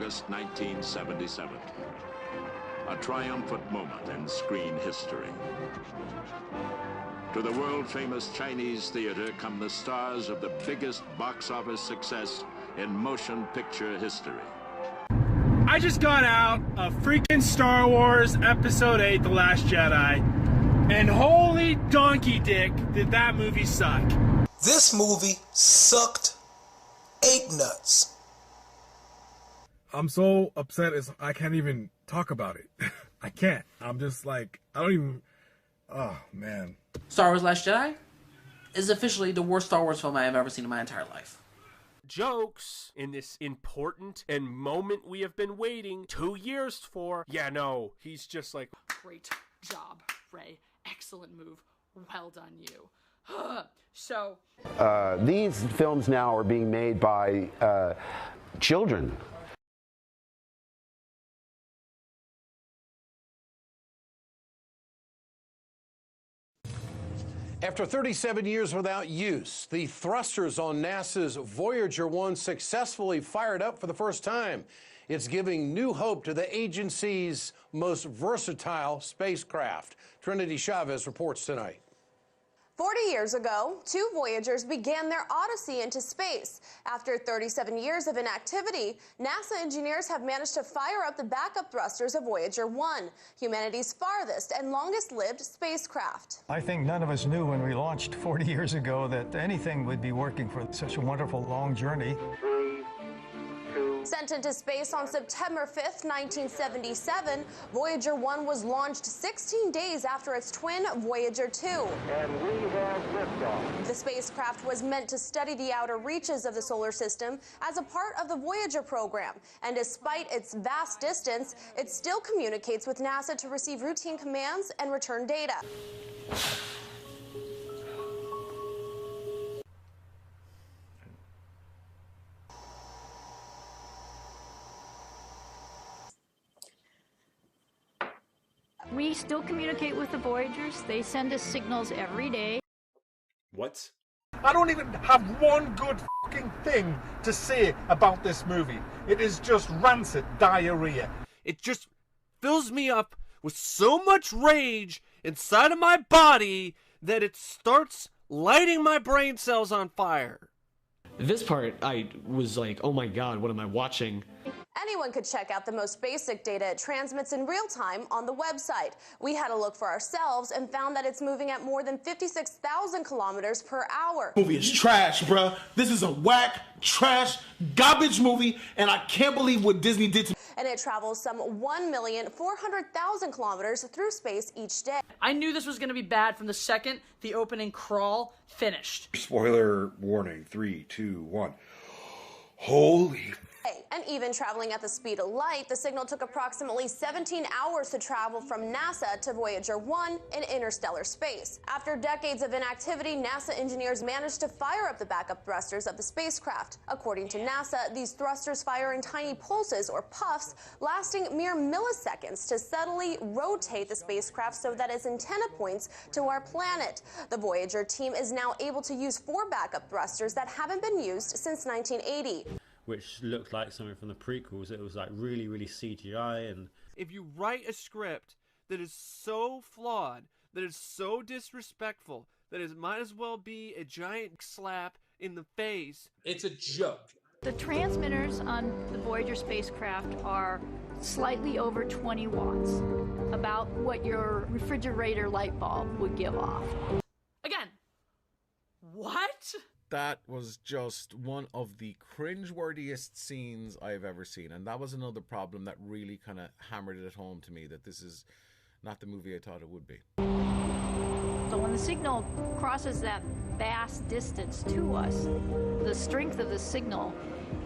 August 1977. A triumphant moment in screen history. To the world-famous Chinese theater come the stars of the biggest box office success in motion picture history. I just got out of freaking Star Wars Episode 8, The Last Jedi, and holy donkey dick did that movie suck. This movie sucked ape nuts. I'm so upset I can't even talk about it. I can't. I'm just like, I don't even, oh man. Star Wars Last Jedi is officially the worst Star Wars film I have ever seen in my entire life. Jokes in this important and moment we have been waiting 2 years for. Yeah, no, he's just like, great job, Ray. Excellent move. Well done, you. So these films now are being made by children. After 37 years without use, the thrusters on NASA's Voyager 1 successfully fired up for the first time. It's giving new hope to the agency's most versatile spacecraft. Trinity Chavez reports tonight. 40 years ago, two Voyagers began their odyssey into space. After 37 years of inactivity, NASA engineers have managed to fire up the backup thrusters of Voyager 1, humanity's farthest and longest-lived spacecraft. I think none of us knew when we launched 40 years ago that anything would be working for such a wonderful long journey. Sent into space on September 5th, 1977, Voyager 1 was launched 16 days after its twin, Voyager 2. And we have liftoff. The spacecraft was meant to study the outer reaches of the solar system as a part of the Voyager program. And despite its vast distance, it still communicates with NASA to receive routine commands and return data. We still communicate with the Voyagers. They send us signals every day. what? I don't even have one good fucking thing to say about this movie. It is just rancid diarrhea. It just fills me up with so much rage inside of my body that it starts lighting my brain cells on fire. This part, I was like, oh my god, what am I watching? Anyone could check out the most basic data it transmits in real time on the website. We had a look for ourselves and found that it's moving at more than 56,000 kilometers per hour. Movie is trash, bruh. This is a whack, trash, garbage movie, and I can't believe what Disney did to me. And it travels some 1,400,000 kilometers through space each day. I knew this was going to be bad from the second the opening crawl finished. Spoiler warning, 3, 2, 1. Holy. And even traveling at the speed of light, the signal took approximately 17 hours to travel from NASA to Voyager 1 in interstellar space. After decades of inactivity, NASA engineers managed to fire up the backup thrusters of the spacecraft. According to NASA, these thrusters fire in tiny pulses or puffs, lasting mere milliseconds to subtly rotate the spacecraft so that its antenna points to our planet. The Voyager team is now able to use 4 backup thrusters that haven't been used since 1980. Which looked like something from the prequels. It was like really, really CGI. And if you write a script that is so flawed, that is so disrespectful, that it might as well be a giant slap in the face. It's a joke. The transmitters on the Voyager spacecraft are slightly over 20 watts, about what your refrigerator light bulb would give off. Again, what? That was just one of the cringeworthiest scenes I've ever seen. And that was another problem that really kind of hammered it home to me, that this is not the movie I thought it would be. So when the signal crosses that vast distance to us, the strength of the signal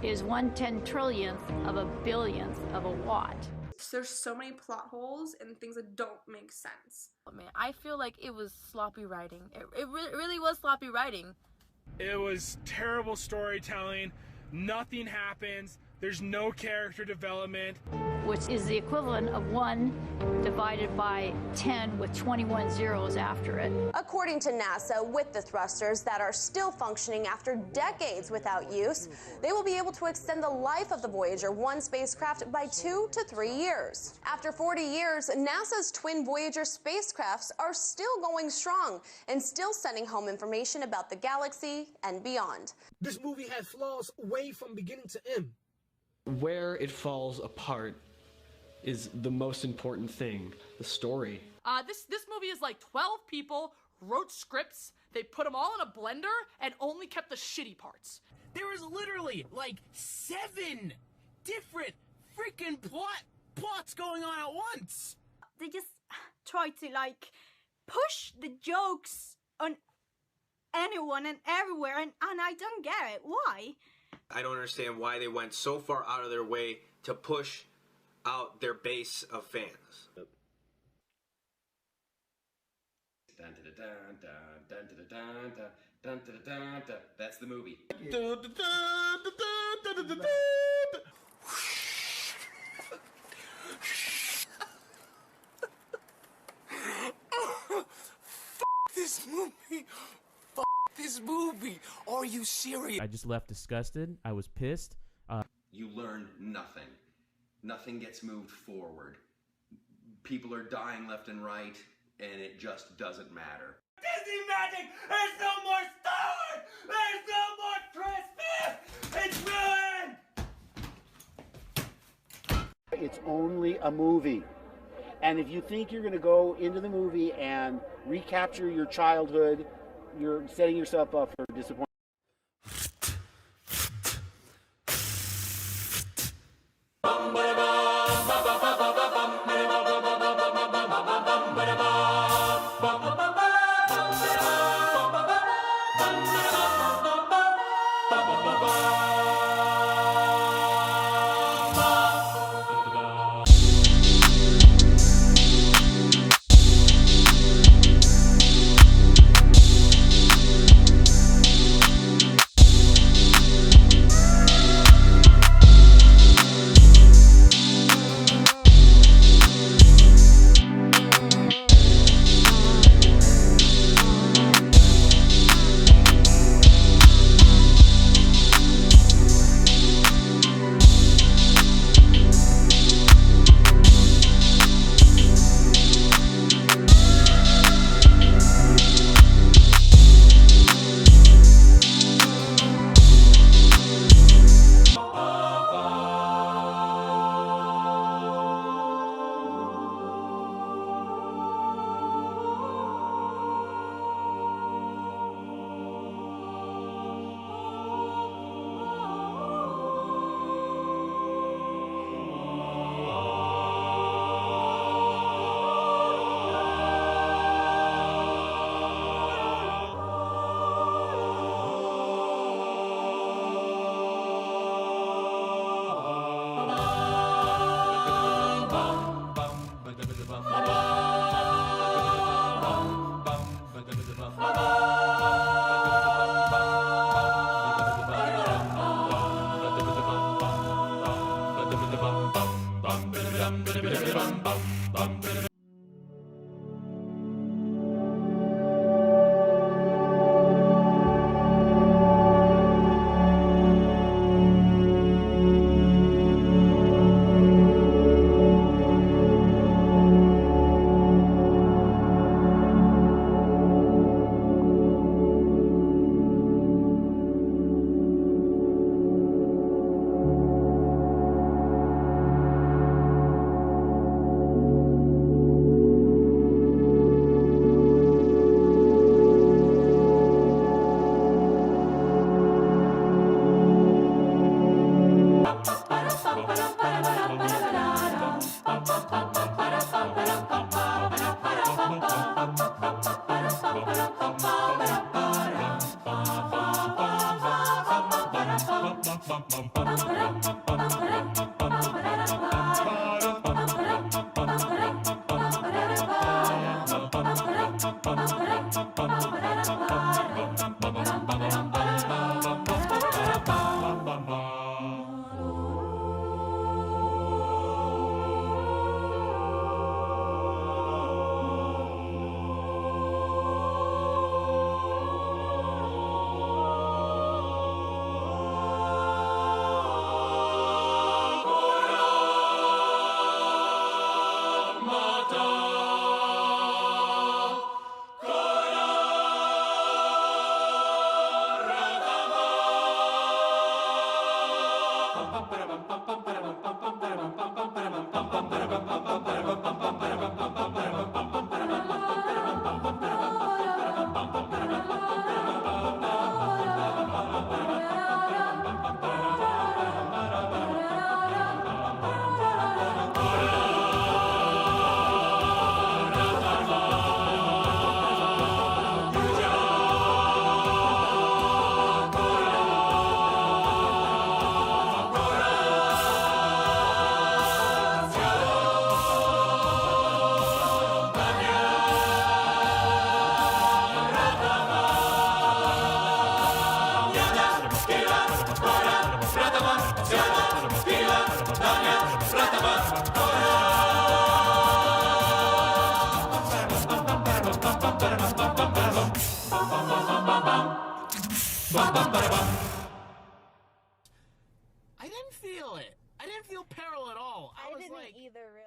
is 1/10 trillionth of a billionth of a watt. There's so many plot holes and things that don't make sense. Oh, man, I feel like it was sloppy writing. It really was sloppy writing. It was terrible storytelling. Nothing happens. There's no character development. which is the equivalent of 1 divided by 10 with 21 zeros after it. According to NASA, with the thrusters that are still functioning after decades without use, they will be able to extend the life of the Voyager 1 spacecraft by 2 to 3 years. After 40 years, NASA's twin Voyager spacecrafts are still going strong and still sending home information about the galaxy and beyond. This movie has flaws way from beginning to end. Where it falls apart is the most important thing, the story. This movie is like 12 people wrote scripts, they put them all in a blender, and only kept the shitty parts. There is literally like 7 different freaking plots going on at once. They just try to like push the jokes on anyone and everywhere, and I don't get it. Why? I don't understand why they went so far out of their way to push out their base of fans. That's the movie. This movie. This movie. Are you serious? I just left disgusted. I was pissed. You learn nothing. Nothing gets moved forward. People are dying left and right, and it just doesn't matter. Disney magic! There's no more Star Wars! There's no more Christmas! It's ruined! It's only a movie. And if you think you're going to go into the movie and recapture your childhood, you're setting yourself up for disappointment. Ba-ba-ba-ba.